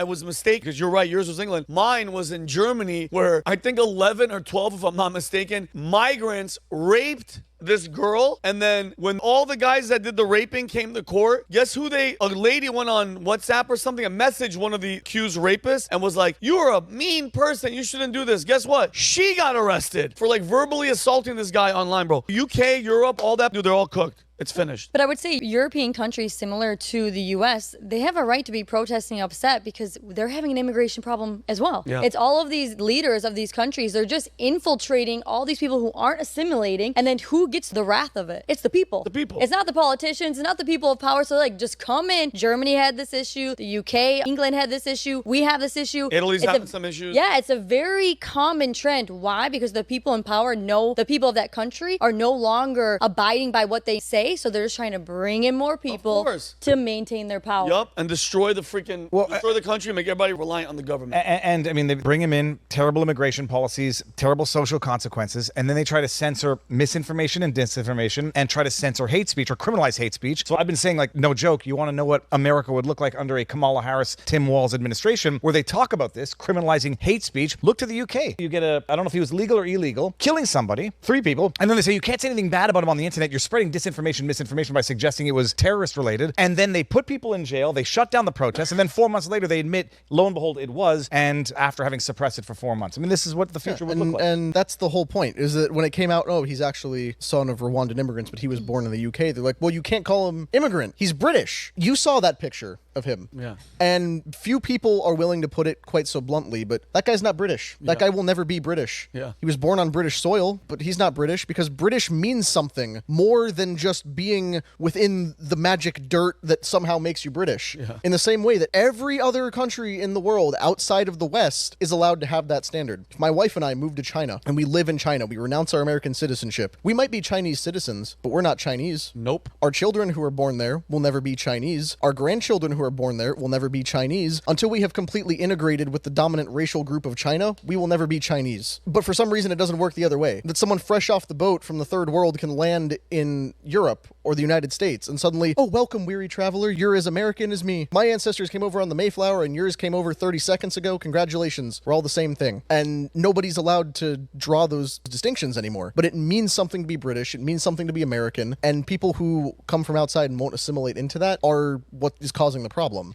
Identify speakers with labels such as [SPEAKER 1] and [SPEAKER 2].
[SPEAKER 1] I was mistaken because you're right. Yours was England. Mine was in Germany, where I think 11 or 12, if I'm not mistaken, migrants raped this girl, and then when all the guys that did the raping came to court, guess who a lady went on WhatsApp or something and messaged one of the accused rapists and was like, "You're a mean person, you shouldn't do this." Guess what? She got arrested for like verbally assaulting this guy online, bro. UK, Europe, all that, dude, they're all cooked. It's finished.
[SPEAKER 2] But I would say European countries similar to the US, they have a right to be protesting upset because they're having an immigration problem as well.
[SPEAKER 1] Yeah.
[SPEAKER 2] It's all of these leaders of these countries. They're just infiltrating all these people who aren't assimilating. And then who gets the wrath of it? It's the people.
[SPEAKER 1] The people.
[SPEAKER 2] It's not the politicians. It's not the people of power. So like, just come in. Germany had this issue. The UK, England had this issue. We have this issue.
[SPEAKER 1] Italy's having some issues.
[SPEAKER 2] Yeah, it's a very common trend. Why? Because the people in power know the people of that country are no longer abiding by what they say. So they're just trying to bring in more people to maintain their power.
[SPEAKER 1] Yup, and destroy the destroy the country and make everybody reliant on the government.
[SPEAKER 3] And I mean, they bring him in, terrible immigration policies, terrible social consequences, and then they try to censor misinformation and disinformation and try to censor hate speech or criminalize hate speech. So I've been saying, like, no joke, you want to know what America would look like under a Kamala Harris, Tim Walz administration, where they talk about this, criminalizing hate speech. Look to the UK. You get I don't know if he was legal or illegal, killing somebody, 3 people, and then they say you can't say anything bad about him on the internet. You're spreading disinformation, misinformation by suggesting it was terrorist related, and then they put people in jail, they shut down the protests, and then 4 months later they admit, lo and behold, it was, and after having suppressed it for 4 months. I mean, this is what the future would look like.
[SPEAKER 4] And that's the whole point, is that when it came out, oh, he's actually son of Rwandan immigrants, but he was born in the UK, they're like, well, you can't call him immigrant. He's British. You saw that picture of him.
[SPEAKER 1] Yeah.
[SPEAKER 4] And few people are willing to put it quite so bluntly, but that guy's not British. That guy will never be British.
[SPEAKER 1] Yeah.
[SPEAKER 4] He was born on British soil, but he's not British because British means something more than just being within the magic dirt that somehow makes you British.
[SPEAKER 1] Yeah.
[SPEAKER 4] In the same way that every other country in the world outside of the West is allowed to have that standard. If my wife and I moved to China and we live in China, we renounce our American citizenship. We might be Chinese citizens, but we're not Chinese.
[SPEAKER 1] Nope.
[SPEAKER 4] Our children who are born there will never be Chinese. Our grandchildren who are born there will never be Chinese. Until we have completely integrated with the dominant racial group of China, we will never be Chinese. But for some reason, it doesn't work the other way. That someone fresh off the boat from the third world can land in Europe or the United States and suddenly, oh, welcome, weary traveler. You're as American as me. My ancestors came over on the Mayflower and yours came over 30 seconds ago. Congratulations. We're all the same thing. And nobody's allowed to draw those distinctions anymore. But it means something to be British. It means something to be American. And people who come from outside and won't assimilate into that are what is causing the problem.